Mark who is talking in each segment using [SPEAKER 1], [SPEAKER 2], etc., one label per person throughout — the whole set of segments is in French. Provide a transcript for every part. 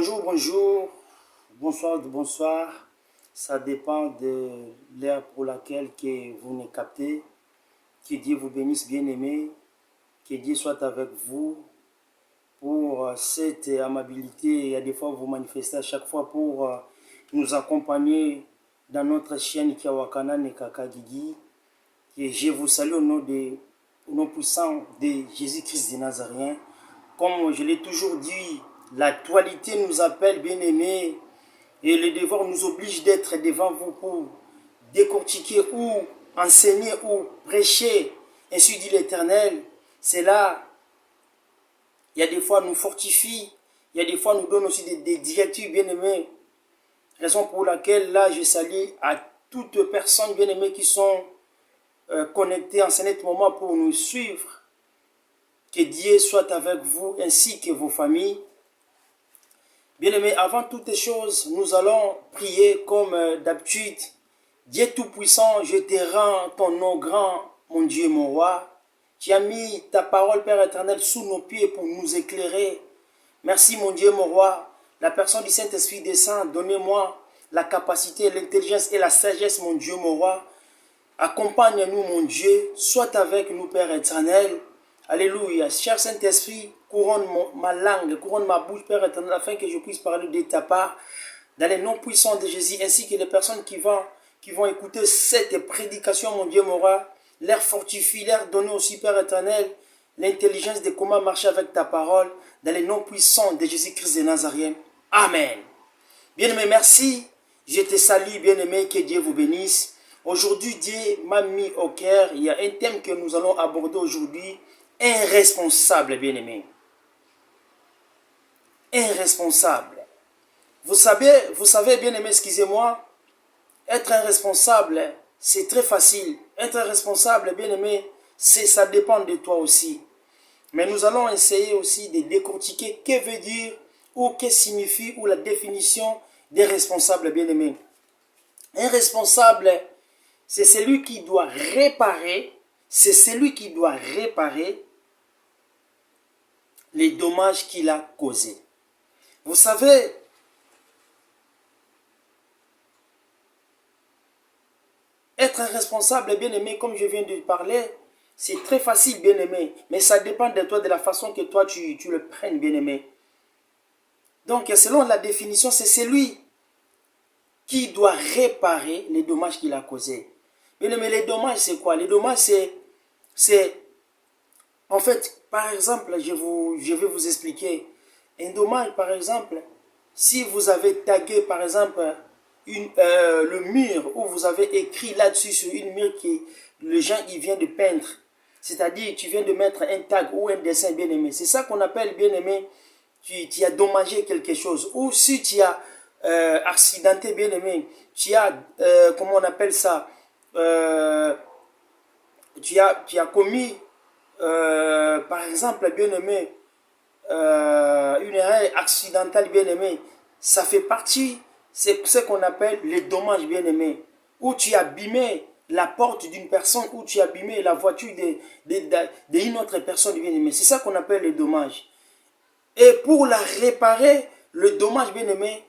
[SPEAKER 1] Bonjour, bonjour, bonsoir, bonsoir. Ça dépend de l'heure pour laquelle que vous nous captez. Que Dieu vous bénisse, bien-aimés. Que Dieu soit avec vous pour cette amabilité. Il y a des fois vous manifestez à chaque fois pour nous accompagner dans notre chaîne Kiawakana Nekaka Gigi. Et je vous salue au nom puissant de Jésus-Christ de Nazarien. Comme je l'ai toujours dit, l'actualité nous appelle, bien-aimés, et le devoir nous oblige d'être devant vous pour décortiquer ou enseigner ou prêcher. Ainsi dit l'Éternel. C'est là, il y a des fois nous fortifie, il y a des fois nous donne aussi des directives, bien-aimés. Raison pour laquelle là je salue à toutes personnes, bien-aimées, qui sont connectées en ce moment pour nous suivre. Que Dieu soit avec vous ainsi que vos familles. Bien-aimés, avant toutes choses, nous allons prier comme d'habitude. Dieu Tout-Puissant, je te rends ton nom grand, mon Dieu, mon roi. Tu as mis ta parole, Père éternel, sous nos pieds pour nous éclairer. Merci, mon Dieu, mon roi. La personne du Saint-Esprit descend. Donnez-moi la capacité, l'intelligence et la sagesse, mon Dieu, mon roi. Accompagne-nous, mon Dieu. Sois avec nous, Père éternel. Alléluia. Cher Saint-Esprit, couronne ma langue, couronne ma bouche, Père éternel, afin que je puisse parler de ta part, dans les noms puissants de Jésus, ainsi que les personnes qui vont écouter cette prédication, mon Dieu, mon roi, leur fortifie, leur donner aussi, Père éternel, l'intelligence de comment marcher avec ta parole, dans les noms puissants de Jésus-Christ de Nazarien. Amen. Bien-aimé, merci. Je te salue, bien-aimé, que Dieu vous bénisse. Aujourd'hui, Dieu m'a mis au cœur, il y a un thème que nous allons aborder aujourd'hui. Un responsable, bien-aimé. Un responsable. Vous savez, bien-aimé, excusez-moi, être un responsable, c'est très facile. Être un responsable, bien-aimé, ça dépend de toi aussi. Mais nous allons essayer aussi de décortiquer que veut dire ou que signifie ou la définition des responsables, bien-aimés. Un responsable, c'est celui qui doit réparer, les dommages qu'il a causés. Vous savez, être un responsable, bien-aimé, comme je viens de parler, c'est très facile, bien-aimé. Mais ça dépend de toi, de la façon que toi, tu le prennes, bien-aimé. Donc, selon la définition, c'est celui qui doit réparer les dommages qu'il a causés. Bien-aimé, les dommages, c'est quoi? Les dommages, c'est... En fait, par exemple, je vais vous expliquer. Un dommage, par exemple, si vous avez tagué, par exemple, le mur, où vous avez écrit là-dessus sur une mur que le gens il vient de peindre, c'est-à-dire tu viens de mettre un tag ou un dessin bien-aimé. C'est ça qu'on appelle bien-aimé, tu as dommagé quelque chose. Ou si tu as accidenté bien-aimé, tu as, comment on appelle ça, tu as commis, par exemple, bien-aimé, une erreur accidentelle, bien-aimé, ça fait partie, c'est ce qu'on appelle les dommages, bien-aimé, où tu as abîmé la porte d'une personne, où tu as abîmé la voiture d'une autre personne, bien-aimé. C'est ça qu'on appelle les dommages. Et pour la réparer, le dommage, bien-aimé,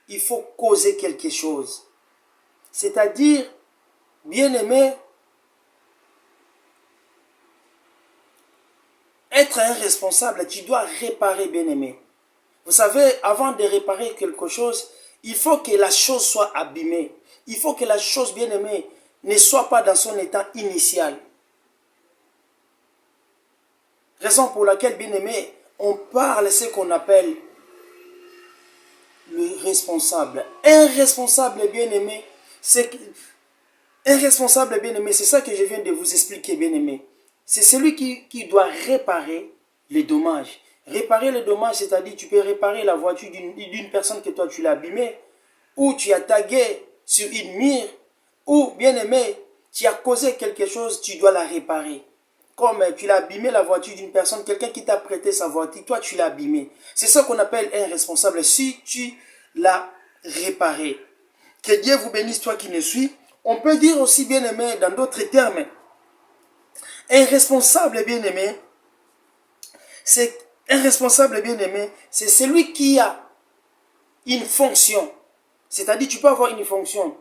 [SPEAKER 1] il faut causer quelque chose. C'est-à-dire, bien-aimé, être un responsable, tu dois réparer, bien-aimé. Vous savez, avant de réparer quelque chose, il faut que la chose soit abîmée. Il faut que la chose, bien-aimée, ne soit pas dans son état initial. Raison pour laquelle, bien-aimé, on parle de ce qu'on appelle le responsable. Un responsable, bien-aimé, c'est ça que je viens de vous expliquer, bien-aimé. C'est celui qui doit réparer les dommages. Réparer les dommages, c'est-à-dire tu peux réparer la voiture d'une personne que toi tu l'as abîmée, ou tu as tagué sur une mire, ou bien-aimé, tu as causé quelque chose, tu dois la réparer. Comme tu l'as abîmé la voiture d'une personne, quelqu'un qui t'a prêté sa voiture, toi tu l'as abîmé. C'est ça qu'on appelle un responsable si tu l'as réparé. Que Dieu vous bénisse, toi qui me suis. On peut dire aussi, bien-aimé, dans d'autres termes, un responsable bien-aimé, c'est celui qui a une fonction. C'est-à-dire, tu peux avoir une fonction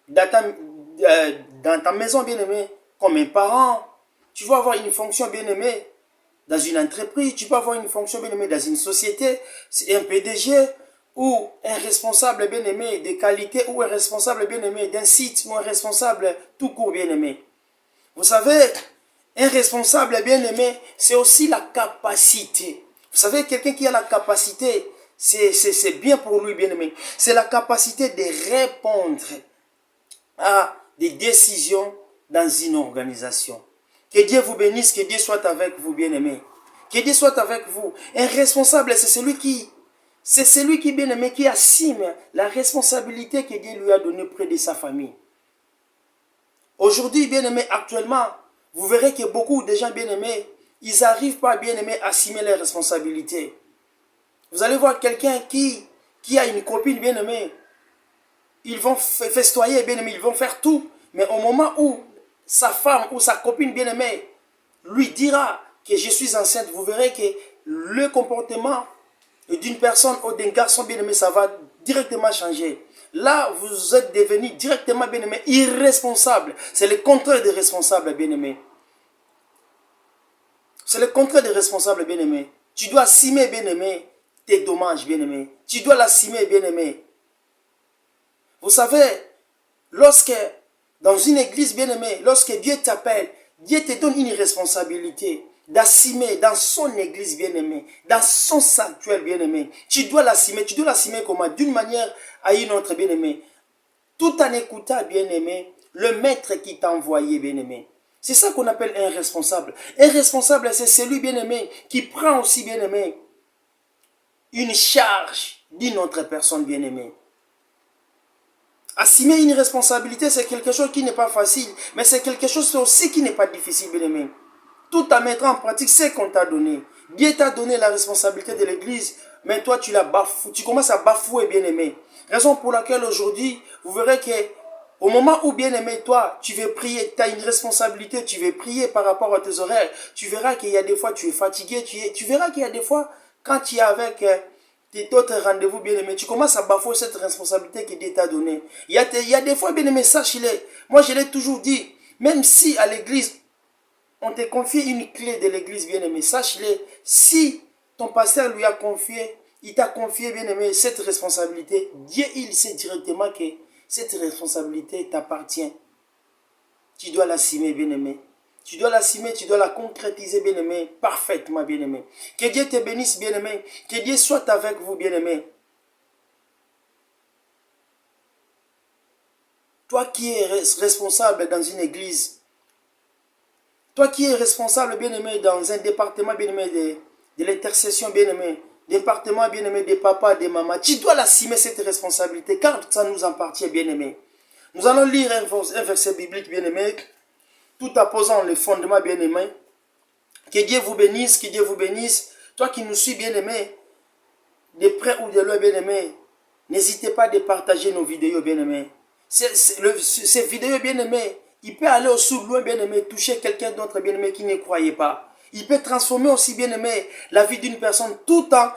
[SPEAKER 1] dans ta maison, bien-aimé, comme un parent. Tu vas avoir une fonction, bien-aimé, dans une entreprise. Tu peux avoir une fonction, bien-aimé, dans une société. C'est un PDG ou un responsable, bien-aimé, de qualité, ou un responsable, bien-aimé, d'un site, ou un responsable tout court, bien-aimé. Vous savez, un responsable bien-aimé, c'est aussi la capacité. Vous savez, quelqu'un qui a la capacité, c'est bien pour lui, bien-aimé. C'est la capacité de répondre à des décisions dans une organisation. Que Dieu vous bénisse, que Dieu soit avec vous, bien-aimé. Que Dieu soit avec vous. Un responsable, c'est celui qui, bien-aimé, qui assume la responsabilité que Dieu lui a donnée près de sa famille. Aujourd'hui, bien-aimé, actuellement, vous verrez que beaucoup de gens bien-aimés, ils n'arrivent pas, bien-aimés, à assumer leurs responsabilités. Vous allez voir quelqu'un qui a une copine bien-aimée, ils vont festoyer, bien-aimé, ils vont faire tout. Mais au moment où sa femme ou sa copine bien-aimée lui dira que je suis enceinte, vous verrez que le comportement d'une personne ou d'un garçon bien-aimé, ça va directement changer. Là, vous êtes devenu directement bien-aimé, irresponsable. C'est le contraire des responsables bien-aimés. C'est le contraire des responsables bien-aimés. Tu dois assumer bien-aimé tes dommages bien-aimé. Tu dois l'assumer bien-aimé. Vous savez, lorsque dans une église bien-aimée, lorsque Dieu t'appelle, Dieu te donne une responsabilité d'assumer dans son église bien-aimée, dans son sanctuaire bien-aimé. Tu dois l'assumer comment? D'une manière à une autre bien-aimé. Tout en écoutant bien-aimé, le maître qui t'a envoyé bien-aimé. C'est ça qu'on appelle un responsable. Un responsable, c'est celui bien-aimé qui prend aussi bien-aimé une charge d'une autre personne bien-aimée. Assumer une responsabilité, c'est quelque chose qui n'est pas facile, mais c'est quelque chose aussi qui n'est pas difficile, bien-aimé. Tout à mettre en pratique, c'est qu'on t'a donné. Dieu t'a donné la responsabilité de l'église, mais toi tu la bafoues, tu commences à bafouer, bien-aimé. Raison pour laquelle aujourd'hui, vous verrez que au moment où, bien-aimé, toi, tu veux prier, tu as une responsabilité, tu veux prier par rapport à tes horaires, tu verras qu'il y a des fois tu es fatigué, tu verras qu'il y a des fois, quand tu es avec d'autres rendez-vous, bien-aimé, tu commences à bafouer cette responsabilité que Dieu t'a donnée. Il y a des fois, bien-aimé, sache-le. Moi, je l'ai toujours dit, même si à l'église, on te confie une clé de l'église, bien-aimé, sache-le, si ton pasteur lui a confié, il t'a confié, bien-aimé, cette responsabilité, Dieu, il sait directement que cette responsabilité t'appartient. Tu dois l'assumer, bien-aimé. Tu dois l'assumer, tu dois la concrétiser, bien-aimé, parfaitement, bien-aimé. Que Dieu te bénisse, bien-aimé. Que Dieu soit avec vous, bien-aimé. Toi qui es responsable dans une église, toi qui es responsable, bien-aimé, dans un département, bien-aimé, de l'intercession, bien-aimé, département, bien-aimé, des papas, des mamans, tu dois l'assumer, cette responsabilité, car ça nous appartient, bien-aimé. Nous allons lire un verset biblique, bien-aimé, tout en posant le fondement, bien-aimé. Que Dieu vous bénisse, que Dieu vous bénisse. Toi qui nous suis, bien-aimé, de près ou de loin, bien-aimé, n'hésitez pas à partager nos vidéos, bien-aimé. Ces vidéos, bien-aimé, il peut aller aussi loin, bien-aimé, toucher quelqu'un d'autre, bien-aimé, qui ne croyait pas. Il peut transformer aussi, bien-aimé, la vie d'une personne tout en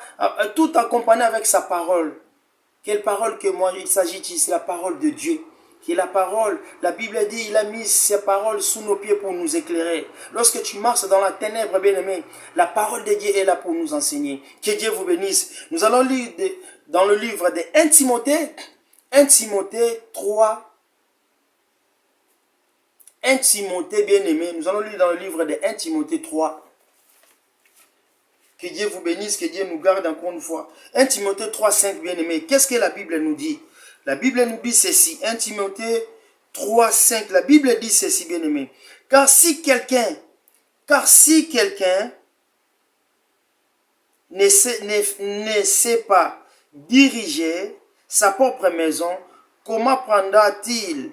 [SPEAKER 1] accompagnant avec sa parole. Quelle parole que moi, il s'agit ici, c'est la parole de Dieu. Qui est la parole, la Bible dit, il a mis ses paroles sous nos pieds pour nous éclairer. Lorsque tu marches dans la ténèbre, bien-aimé, la parole de Dieu est là pour nous enseigner. Que Dieu vous bénisse. Nous allons lire dans le livre de 1 Timothée, 1 Timothée 3, 1 Timothée bien-aimé, nous allons lire dans le livre de 1 Timothée 3. Que Dieu vous bénisse, que Dieu nous garde encore une fois. 1 Timothée 3, 5, bien-aimé. Qu'est-ce que la Bible nous dit? La Bible nous dit ceci. 1 Timothée 3, 5. La Bible dit ceci, bien-aimé. Car si quelqu'un ne sait pas diriger sa propre maison, comment prendra-t-il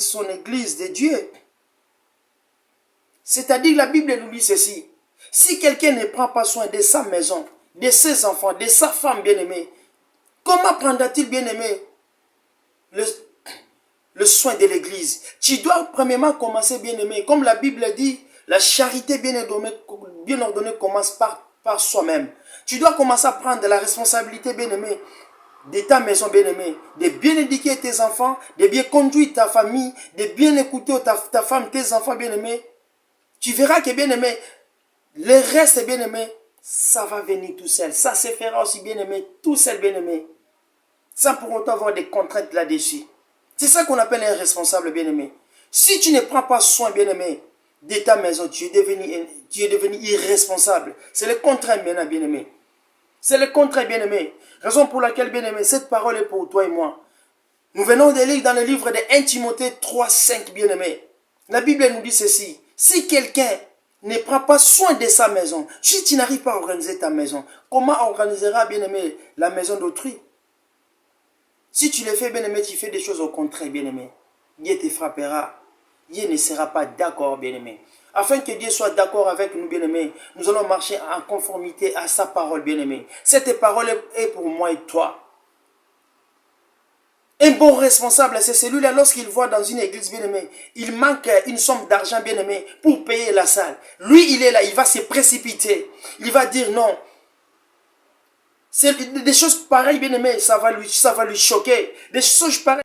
[SPEAKER 1] son église de Dieu? C'est-à-dire, la Bible nous dit ceci. Si quelqu'un ne prend pas soin de sa maison, de ses enfants, de sa femme bien-aimée, comment prendra-t-il, bien-aimé, le soin de l'église? Tu dois premièrement commencer, bien-aimé. Comme la Bible dit, la charité bien ordonnée commence par soi-même. Tu dois commencer à prendre la responsabilité, bien-aimé, de ta maison, bien-aimé, de bien éduquer tes enfants, de bien conduire ta famille, de bien écouter ta femme, tes enfants, bien-aimé. Tu verras que, bien-aimé, le reste, bien-aimé, ça va venir tout seul. Ça se fera aussi, bien-aimé, tout seul, bien-aimé. Sans pour autant avoir des contraintes là-dessus. C'est ça qu'on appelle un responsable, bien-aimé. Si tu ne prends pas soin, bien-aimé, de ta maison, tu es devenu irresponsable. C'est le contraire, bien-aimé. C'est le contraire, bien-aimé. Raison pour laquelle, bien-aimé, cette parole est pour toi et moi. Nous venons de lire dans le livre de 1 Timothée 3, 5, bien-aimé. La Bible nous dit ceci. Si quelqu'un ne prend pas soin de sa maison, si tu n'arrives pas à organiser ta maison, comment organisera, bien-aimé, la maison d'autrui? Si tu le fais, bien-aimé, tu fais des choses au contraire, bien-aimé. Dieu te frappera. Dieu ne sera pas d'accord, bien-aimé. Afin que Dieu soit d'accord avec nous, bien-aimés, nous allons marcher en conformité à sa parole, bien-aimé. Cette parole est pour moi et toi. Un bon responsable, c'est celui-là, lorsqu'il voit dans une église, bien-aimé, il manque une somme d'argent, bien-aimé, pour payer la salle. Lui, il est là, il va se précipiter. Il va dire non. C'est des choses pareilles, bien-aimé, ça va lui choquer. Des choses pareilles.